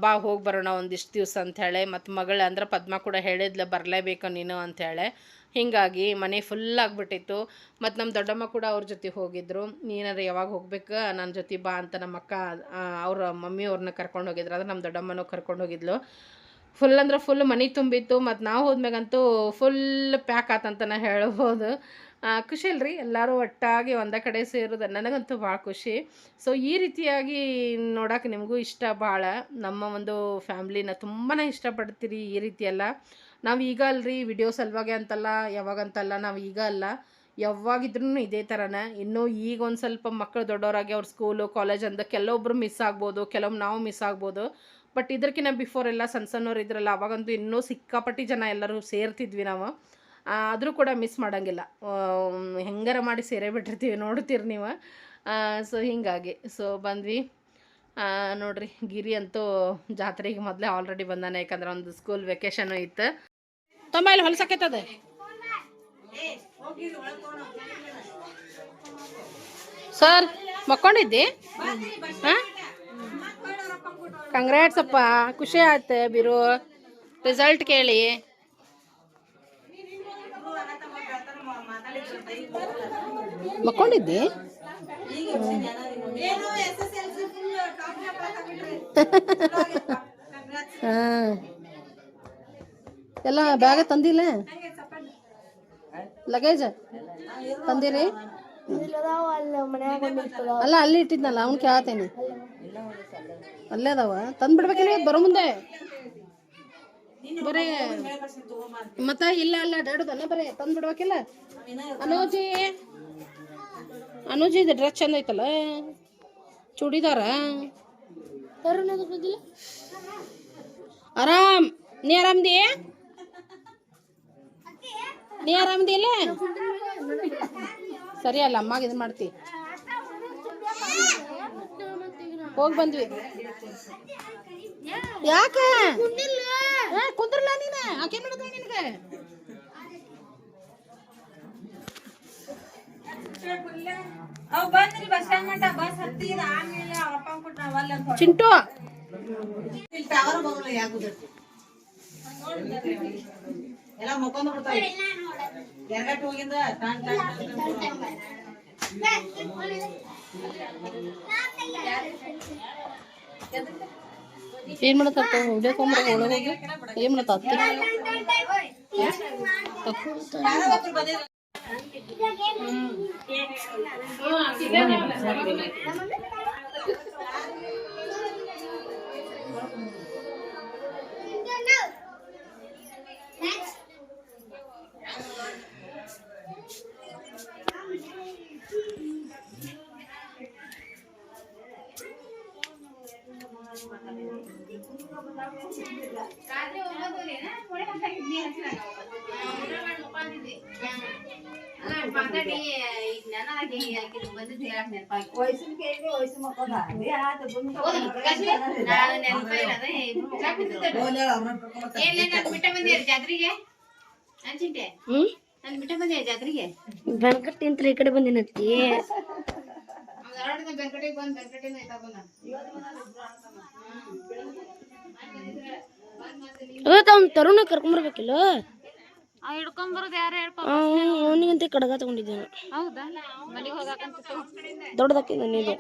ಬಾ ಹೋಗಿ ಬರೋಣ ಒಂದಿಷ್ಟು ದಿವಸ ಅಂಥೇಳಿ. ಮತ್ತು ಮಗಳು ಅಂದ್ರೆ ಪದ್ಮ ಕೂಡ ಹೇಳಿದ್ಲು, ಬರಲೇಬೇಕು ನೀನು ಅಂಥೇಳಿ. ಹೀಗಾಗಿ ಮನೆ ಫುಲ್ ಆಗಿಬಿಟ್ಟಿತ್ತು. ಮತ್ತು ನಮ್ಮ ದೊಡ್ಡಮ್ಮ ಕೂಡ ಅವ್ರ ಜೊತೆ ಹೋಗಿದ್ರು. ನೀನಾರು ಯಾವಾಗ ಹೋಗ್ಬೇಕು ನನ್ನ ಜೊತೆ ಬಾ ಅಂತ ನಮ್ಮ ಅಕ್ಕ ಅವ್ರ ಮಮ್ಮಿಯವ್ರನ್ನ ಕರ್ಕೊಂಡು ಹೋಗಿದ್ರು. ಆದರೆ ನಮ್ಮ ದೊಡ್ಡಮ್ಮನೂ ಕರ್ಕೊಂಡು ಹೋಗಿದ್ಲು. ಫುಲ್ ಅಂದ್ರೆ ಫುಲ್ ಮನೆ ತುಂಬಿತ್ತು. ಮತ್ತು ನಾವು ಹೋದ್ಮ್ಯಾಗಂತೂ ಫುಲ್ ಪ್ಯಾಕ್ ಆತಂತನೇ ಹೇಳ್ಬೋದು. ಖುಷಿ ಅಲ್ರಿ ಎಲ್ಲರೂ ಒಟ್ಟಾಗಿ ಒಂದೇ ಕಡೆ ಸೇರೋದು. ನನಗಂತೂ ಭಾಳ ಖುಷಿ. ಸೊ ಈ ರೀತಿಯಾಗಿ ನೋಡೋಕೆ ನಿಮಗೂ ಇಷ್ಟ ಭಾಳ. ನಮ್ಮ ಒಂದು ಫ್ಯಾಮ್ಲಿನ ತುಂಬಾ ಇಷ್ಟಪಡ್ತೀರಿ ಈ ರೀತಿಯೆಲ್ಲ. ನಾವು ಈಗ ಅಲ್ರಿ ವಿಡಿಯೋ ಸಲುವಾಗಿ ಅಂತಲ್ಲ, ಯಾವಾಗಂತಲ್ಲ, ನಾವು ಈಗ ಅಲ್ಲ ಯಾವಾಗಿದ್ರೂ ಇದೇ ಥರನೇ. ಇನ್ನೂ ಈಗ ಒಂದು ಸ್ವಲ್ಪ ಮಕ್ಕಳು ದೊಡ್ಡವರಾಗಿ ಅವ್ರ ಸ್ಕೂಲು ಕಾಲೇಜ್ ಅಂತ ಕೆಲವೊಬ್ರು ಮಿಸ್ ಆಗ್ಬೋದು, ಕೆಲವೊಮ್ಮೆ ನಾವು ಮಿಸ್ ಆಗ್ಬೋದು. ಬಟ್ ಇದಕ್ಕಿಂತ ಬಿಫೋರ್ ಎಲ್ಲ ಸಣ್ಣವ್ರು ಇದ್ರಲ್ಲ, ಅವಾಗಂತೂ ಇನ್ನೂ ಸಿಕ್ಕಾಪಟ್ಟಿ ಜನ ಎಲ್ಲರೂ ಸೇರ್ತಿದ್ವಿ ನಾವು. ಆದರೂ ಕೂಡ ಮಿಸ್ ಮಾಡೋಂಗಿಲ್ಲ. ಹೆಂಗಾರ ಮಾಡಿ ಸೇರೇ ಬಿಟ್ಟಿರ್ತೀವಿ, ನೋಡ್ತೀರಿ ನೀವು. ಸೊ ಹೀಗಾಗಿ ಬಂದ್ವಿ. ನೋಡ್ರಿ, ಗಿರಿ ಅಂತೂ ಜಾತ್ರೆಗೆ ಮೊದಲೇ ಆಲ್ರೆಡಿ ಬಂದಾನೆ. ಯಾಕಂದ್ರೆ ಒಂದು ಸ್ಕೂಲ್ ವೆಕೇಷನು ಇತ್ತು. ತುಂಬ ಇಲ್ಲಿ ಹೊಲ್ಸಕೈತದ. ಸರ್ ಮಕ್ಕೊಂಡಿದ್ದಿ? ಹಾಂ, ಕಂಗ್ರಾಟ್ಸ್ ಅಪ್ಪ, ಖುಷಿ ಆಯ್ತು ಬಿರು ರಿಸಲ್ಟ್ ಕೇಳಿ. ಮಕ್ಕೊಂಡಿದ್ದಿ? ಹಾಂ, ಎಲ್ಲ ಬ್ಯಾಗ ತಂದಿಲ್ಲ? ಲಗೇಜ್ ತಂದಿರಿ? ಅಲ್ಲ ಅಲ್ಲಿ ಇಟ್ಟಿದ್ನಲ್ಲ, ಅವ್ನು ಕೇಳ್ತೇನೆ. ಅಲ್ಲೇ ಅದಾವ ತಂದು ಬಿಡ್ಬೇಕಿಲ್ಲ ಬರೋ ಮುಂದೆ ಬರೇ ಮತ್ತ ಇಲ್ಲ ಅಲ್ಲ ಡಾಡುದನ್ನ ಬರೇ ತಂದು ಬಿಡ್ಬೇಕಿಲ್ಲ. ಅನೂಜಿ ಇದು ಡ್ರೆಸ್ ಚಂದ ಐತಲ್ಲ ಚೂಡಿದಾರ. ಆರಾಮ್ ನೀ ಆರಾಮದಿ ಇಲ್ಲ ಸರಿ ಅಲ್ಲ ಅಮ್ಮಗೆ ಇದನ್ನ ಮಾಡ್ತಿ. ಹೋಗಿ ಬಂದ್ವಿ. ಯಾಕ ಕುಂದ್ರಲ್ಲ ನೀನ ಆಕೆ ಮಾಡಿದ ನಿನಗೆ ಚಿಂಟು ಎಲ್ಲ ಮುಕ್ಕೊಂಡ್ ಬಿಡ್ತಾವೆ ಎರಗಟ್ಟು ಹೋಗಿಂದ ಏನ್ ಮಾಡತ್ತ ವಿಡಿಯೋ ತೊಗೊಂಡ್ರೆ ಒಳಗೋಗಿ ಏನ್ ಮಾಡತ್ತ ಅತ್ತಿ ಜಾತ್ರೆಗೆ ಬೆನಕಟ್ಟಿ ಅಂತ ಈ ಕಡೆ ಬಂದಿನತ್ತಿ. ತರುಣ ಕರ್ಕೊಂಬರ್ಬೇಕಿಲ್ಲ ಹಿಡ್ಕೊಂಬರೋದು ಯಾರು ಅವನಿಗಂತ ಕಡಗ ತಗೊಂಡಿದ್ದೇನೆ. ಹೌದಾ ಮನೆಗೆ ಹೋಗಾಕಂತ ದೊಡ್ಡದಾಕಿದ ನೀನು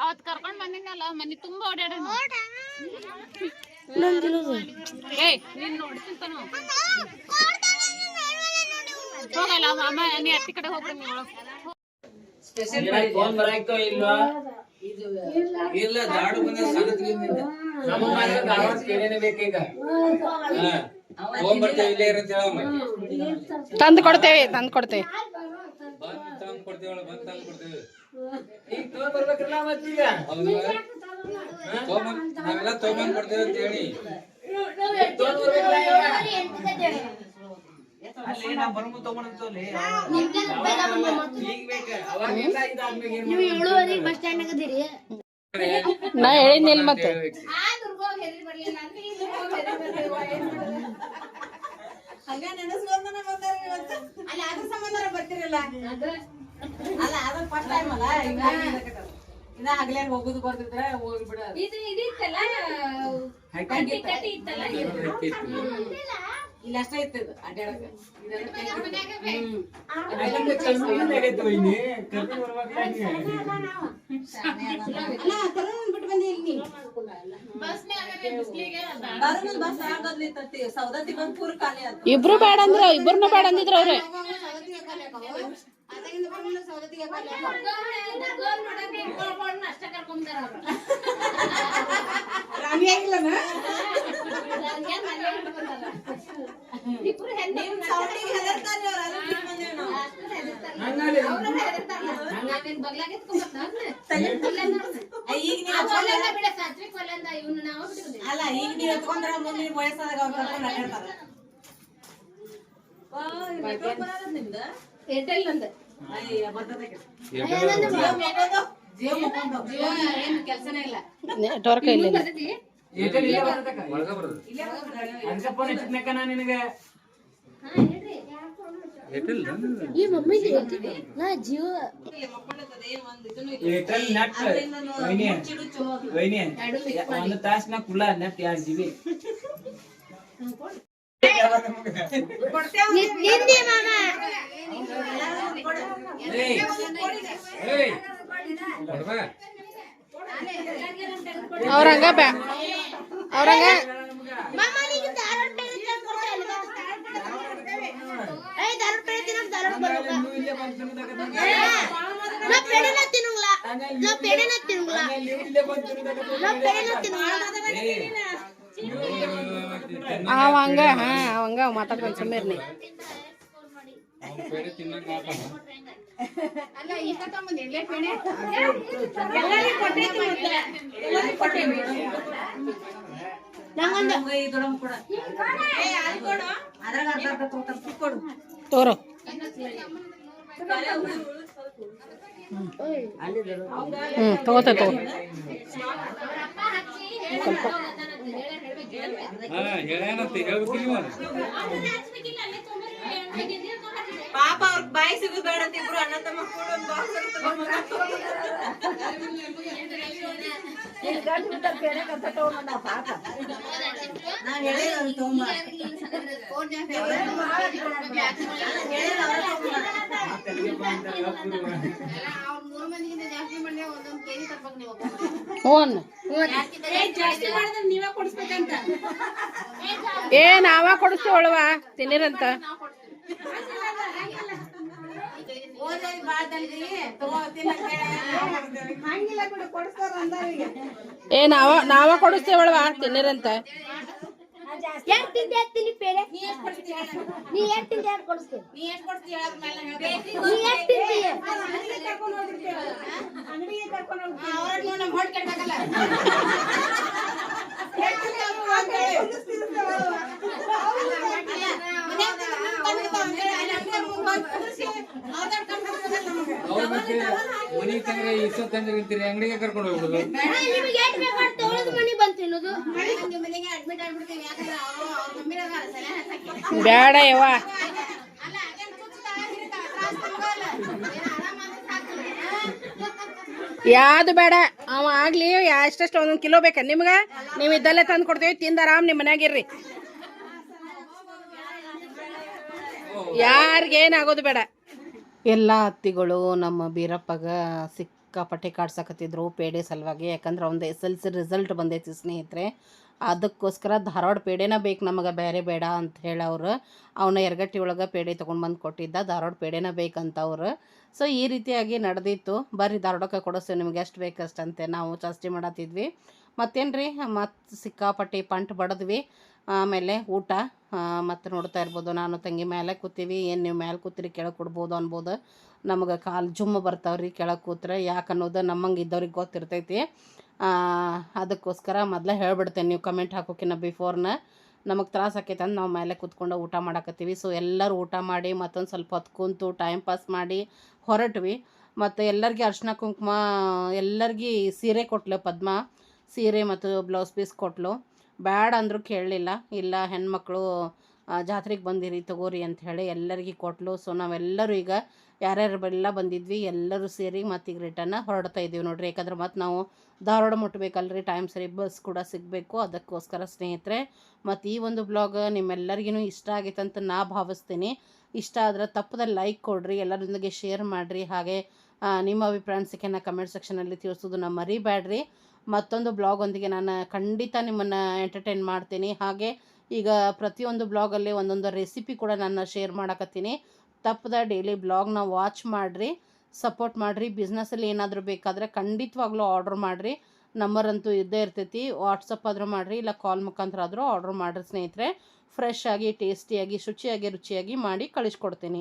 ಅವತ್ ಕರ್ಕೊಂಡ್ ಬಂದಿನಲ್ಲ ಮನೆ ತುಂಬಾ ಓಡಾಡ ನೀನ್ ನೋಡ್ತಿಂತಾನ ಹೋಗಲ್ಲ ಅಮ್ಮ ನೀ ಅತ್ತಿ ಕಡೆ ಹೋಗ್ಬಿಡ ನೀವು ಫೋನ್ ಬರಾಯ್ತೋ ಇಲ್ವಾ ಇಲ್ಲ ದಾಡು ಬಂದ ಸಾಲತ್ಗಿಂದ ನಮ್ಮ ಮಾರ್ಗ ಆವಾಜ್ ಕೇಳೇನೆ ಬೇಕೀಗ ಫೋನ್ ಬರ್ತೇವೆ ಇಲ್ಲೇ ಇರಂತ ಹೇಳಮ್ಮ ತಂದು ಕೊಡ್ತೇವೆ ಬಂದ್ ತಂದು ಕೊಡ್ತೇವೆ ಈಗ ತಗೊಂಡ್ ಬರ್ಬೇಕಲ್ಲ ಮತ್ತೀಗ ನಾವೆಲ್ಲ ತಗೊಂಡ್ ಕೊಡ್ತೇವೆ ಅಂತ ಹೇಳಿ ತಗೊಂಡ್ ಬರ್ಬೇಕಲ್ಲ ಅಲ್ಲಿ ನಾ ಬರಮು ತಗೊಂಡಂತೋಲಿ ಈಗ ಬೇಕ ಅವಾಗಿಂದ ಇದಾದ್ಮೇಲೆ ಏನ್ ನೀವು 7:30 ಬಸ್ ಸ್ಟ್ಯಾಂಡ್ ಆಗದಿರಿ. ನಾ ಹೇಳಿದ್ನಿಲ್ಲ ಮತ್ತೆ ಹಂಗ ನೆನಸ್ಕೊಂಡನ ಬಂದಾರ ಇವತ್ತು. ಅಲ್ಲ ಅದ್ರ ಸಂಬಂಧ ಬರ್ತಿರಲ್ಲ ಅಲ್ಲ ಅದ್ರ ಫಸ್ಟ್ ಟೈಮ್ ಅಲ್ಲ ಇನ್ನ ಹಗಲೇ ಹೋಗುದು ಬರ್ತಿದ್ರೆ ಹೋಗ್ಬಿಡ ಇಲ್ಲ ಅಷ್ಟೇ ಇತ್ತು ಅಡ್ಡಾಡಕ ಬಿಟ್ಟು ಬಂದಿ ಬಸ್ ಆಗೋದ್ಲಿತ್ತತಿ ಸೌದತ್ತಿ ಬಂದ್ ಪೂರ ಖಾಲಿ ಆಯ್ತು. ಇಬ್ರು ಬೇಡ ಅಂದ್ರ ಇಬ್ಬರನ್ನ ಬೇಡ ಅಂದಿದ್ರ ಅವ್ರೆ ಅಲ್ಲ ಈಗ ನೀವ್ ಎತ್ಕೊಂಡ್ರ ಮುಂದಿನ ವಯಸ್ಸಾದಾಗ ಅವ್ರು ಕರ್ಕೊಂಡು ಅಡ್ಡಾಡ್ತಾರ. ನಿಮ್ದ ಏರ್ಟೆಲ್ ನಂದ ಕೆಲಸನೇ ಇಲ್ಲ ನೆಟ್ವರ್ಕ್ ಇಲ್ಲ ಈ ಮಮ್ಮಿ ನಾ ಜೀವ ಒಂದು ತಾಸ್ನಾಗ ಕುಲ್ಲ ನೆಟ್ 2 GB ನಿಂದೆ ಮಾಮ ಅವ್ರಂಗ ಮಾಮ ನಿಗೆ ಧಾರವಾಡ ಪೇಡ ಕೊಡ್ತಾ ಇಲ್ಲ ಏ ಧಾರವಾಡ ಪೇಡ ತಿನ್ನ ಧಾರವಾಡ ಬರೋಣ ಅವಂಗ ಅವಂಗ ಮಾತಾಡ್ಕೊಂಡು ಸುಮ್ಮನೆ ತೋರು ತಗೋತ ತಗೋ ಪಾಪ ಅವ್ರ ಬಾಯಿ ಸಿಗುದು ಬೇಡ ಅಂತ ಇಬ್ರು ಅಣ್ಣ ತಮ್ಮ ಕೂಡ ಒಂದ್ ಬಾಕ್ಸ್ ನಾವ್ ಹೇಳಿಲ್ಲ ಅವ್ರಿಗೆ ತಗೊಂಬ ನೀವೇ ಕೊಡಿಸ್ಬೇಕಂತ ಏ ನಾವ ಕೊಡಿಸ್ತೀವಳವ ತಿನ್ನಿರಂತ ಏ ನಾವ ಕೊಡಿಸ್ತೀವಳವ ತಿನ್ನಿರಂತ ಮನಿ ತಂದ್ರೆ ಇಷ್ಟೊತ್ತು ತಂದಿರ್ತೀರಿ ಅಂಗಡಿಗೆ ಕರ್ಕೊಂಡು ಹೋಗ್ಬಿಡುದು ಬೇಡ ಯವ್ವ ಯಾವ್ದು ಬೇಡ ಅವ ಆಗ್ಲಿ ಎಷ್ಟೆಷ್ಟು ಒಂದೊಂದು ಕಿಲೋ ಬೇಕಾ ನಿಮ್ಗ ನೀವು ಇದ್ದಲ್ಲೇ ತಂದು ಕೊಡ್ತೀವಿ ತಿಂದ ಆರಾಮ್ ನಿಮ್ಮ ಮನ್ಯಾಗಿರ್ರಿ ಯಾರಿಗೇನಾಗೋದು ಬೇಡ ಎಲ್ಲ ಅತ್ತಿಗಳು ನಮ್ಮ ಬೀರಪ್ಪಗ ಸಿಕ್ಕಾಪಟ್ಟೆ ಕಾಡ್ಸಕತ್ತಿದ್ರು ಪೇಡೆ ಸಲುವಾಗಿ ಯಾಕಂದ್ರೆ ಅವ್ನು SLC ರಿಸಲ್ಟ್ ಬಂದೈತಿ ಸ್ನೇಹಿತರೆ ಅದಕ್ಕೋಸ್ಕರ ಧಾರವಾಡ ಪೇಡೆನ ಬೇಕು ನಮಗೆ ಬೇರೆ ಬೇಡ ಅಂತ ಹೇಳಿ ಅವ್ರು ಅವನ ಎರಗಟ್ಟಿ ಒಳಗೆ ಪೇಡೆ ತೊಗೊಂಡು ಬಂದು ಕೊಟ್ಟಿದ್ದ ಧಾರವಾಡ ಪೇಡೆನ ಬೇಕಂತ ಅವ್ರು ಸೊ ಈ ರೀತಿಯಾಗಿ ನಡೆದಿತ್ತು ಬರ್ರಿ ಧಾರವಾಡಕ್ಕೆ ಕೊಡಿಸ್ತೇವೆ ನಿಮ್ಗೆ ಎಷ್ಟು ಬೇಕಷ್ಟಂತೆ ನಾವು ಜಾಸ್ತಿ ಮಾಡತ್ತಿದ್ವಿ ಮತ್ತೇನು ರೀ ಮತ್ತು ಸಿಕ್ಕಾಪಟ್ಟಿ ಪಂಟ್ ಬಡದ್ವಿ ಆಮೇಲೆ ಊಟ ಮತ್ತು ನೋಡ್ತಾ ಇರ್ಬೋದು ನಾನು ತಂಗಿ ಮೇಲೆ ಕೂತೀವಿ ಏನು ನೀವು ಮೇಲೆ ಕೂತ್ರಿ ಕೆಳಗೆ ಕೊಡ್ಬೋದು ಅನ್ಬೋದು ನಮಗೆ ಕಾಲು ಜುಮ್ಮು ಬರ್ತಾವ್ರಿ ಕೆಳಗೆ ಕೂತ್ರೆ ಯಾಕೆ ಅನ್ನೋದು ನಮ್ಮಂಗೆ ಇದ್ದವ್ರಿಗೆ ಗೊತ್ತಿರ್ತೈತಿ ಅದಕ್ಕೋಸ್ಕರ ಮೊದಲೇ ಹೇಳ್ಬಿಡ್ತೇನೆ ನೀವು ಕಮೆಂಟ್ ಹಾಕೋಕಿನ್ನ ಬಿಫೋರ್ನ ನಮಗೆ ತ್ರಾಸ ಆಕೈತೆ ಅಂತ ನಾವು ಮೇಲೆ ಕೂತ್ಕೊಂಡು ಊಟ ಮಾಡಕತ್ತೀವಿ ಸೊ ಎಲ್ಲರೂ ಊಟ ಮಾಡಿ ಮತ್ತೊಂದು ಸ್ವಲ್ಪ ಹೊತ್ತು ಕುಂತು ಟೈಮ್ ಪಾಸ್ ಮಾಡಿ ಹೊರಟ್ವಿ ಮತ್ತು ಎಲ್ಲರಿಗೆ ಅರ್ಶಿನ ಕುಂಕುಮ ಎಲ್ಲರಿಗೆ ಸೀರೆ ಕೊಟ್ಲು ಪದ್ಮ ಸೀರೆ ಮತ್ತು ಬ್ಲೌಸ್ ಪೀಸ್ ಕೊಟ್ಲು ಬ್ಯಾಡ ಅಂದರೂ ಕೇಳಲಿಲ್ಲ ಇಲ್ಲ ಹೆಣ್ಮಕ್ಳು ಜಾತ್ರೆಗೆ ಬಂದಿರಿ ತಗೋರಿ ಅಂತ ಹೇಳಿ ಎಲ್ಲರಿಗೆ ಕೊಟ್ಲು ಸೊ ನಾವೆಲ್ಲರೂ ಈಗ ಯಾರ್ಯಾರು ಎಲ್ಲ ಬಂದಿದ್ವಿ ಎಲ್ಲರೂ ಸೇರಿ ಮತ್ತು ಈಗ ರಿಟರ್ನ್ ಹೊರಡ್ತಾ ಇದ್ದೀವಿ ನೋಡ್ರಿ ಯಾಕಂದ್ರೆ ಮತ್ತು ನಾವು ಧಾರವಾಡ ಮುಟ್ಟಬೇಕಲ್ರಿ ಟೈಮ್ ಸರಿ ಬಸ್ ಕೂಡ ಸಿಗಬೇಕು ಅದಕ್ಕೋಸ್ಕರ ಸ್ನೇಹಿತರೆ ಮತ್ತು ಈ ಒಂದು ಬ್ಲಾಗ್ ನಿಮ್ಮೆಲ್ಲರಿಗೂ ಇಷ್ಟ ಆಗೈತೆ ಅಂತ ನಾ ಭಾವಿಸ್ತೀನಿ ಇಷ್ಟ ಆದ್ರೆ ತಪ್ಪದ ಲೈಕ್ ಕೊಡ್ರಿ ಎಲ್ಲರೊಂದಿಗೆ ಶೇರ್ ಮಾಡಿರಿ ಹಾಗೆ ನಿಮ್ಮ ಅಭಿಪ್ರಾಯ ಅನಿಸಿಕೆನ ಕಮೆಂಟ್ ಸೆಕ್ಷನಲ್ಲಿ ತಿಳಿಸೋದನ್ನ ಮರಿಬೇಡ್ರಿ ಮತ್ತೊಂದು ಬ್ಲಾಗೊಂದಿಗೆ ನಾನು ಖಂಡಿತ ನಿಮ್ಮನ್ನು ಎಂಟರ್ಟೈನ್ ಮಾಡ್ತೀನಿ ಹಾಗೆ ಈಗ ಪ್ರತಿಯೊಂದು ಬ್ಲಾಗಲ್ಲಿ ಒಂದೊಂದು ರೆಸಿಪಿ ಕೂಡ ನಾನು ಶೇರ್ ಮಾಡಕತ್ತೀನಿ ತಪ್ಪದ ಡೈಲಿ ಬ್ಲಾಗ್ನ ವಾಚ್ ಮಾಡಿರಿ ಸಪೋರ್ಟ್ ಮಾಡಿರಿ ಬಿಸ್ನೆಸ್ಸಲ್ಲಿ ಏನಾದರೂ ಬೇಕಾದರೆ ಖಂಡಿತವಾಗ್ಲೂ ಆರ್ಡ್ರ್ ಮಾಡಿರಿ ನಂಬರಂತೂ ಇದ್ದೇ ಇರ್ತೈತಿ ವಾಟ್ಸಪ್ ಆದರೂ ಮಾಡಿರಿ ಇಲ್ಲ ಕಾಲ್ ಮುಖಾಂತರ ಆದರೂ ಆರ್ಡ್ರ್ ಮಾಡಿರಿ ಸ್ನೇಹಿತರೆ ಫ್ರೆಶ್ ಆಗಿ ಟೇಸ್ಟಿಯಾಗಿ ಶುಚಿಯಾಗಿ ರುಚಿಯಾಗಿ ಮಾಡಿ ಕಳಿಸ್ಕೊಡ್ತೀನಿ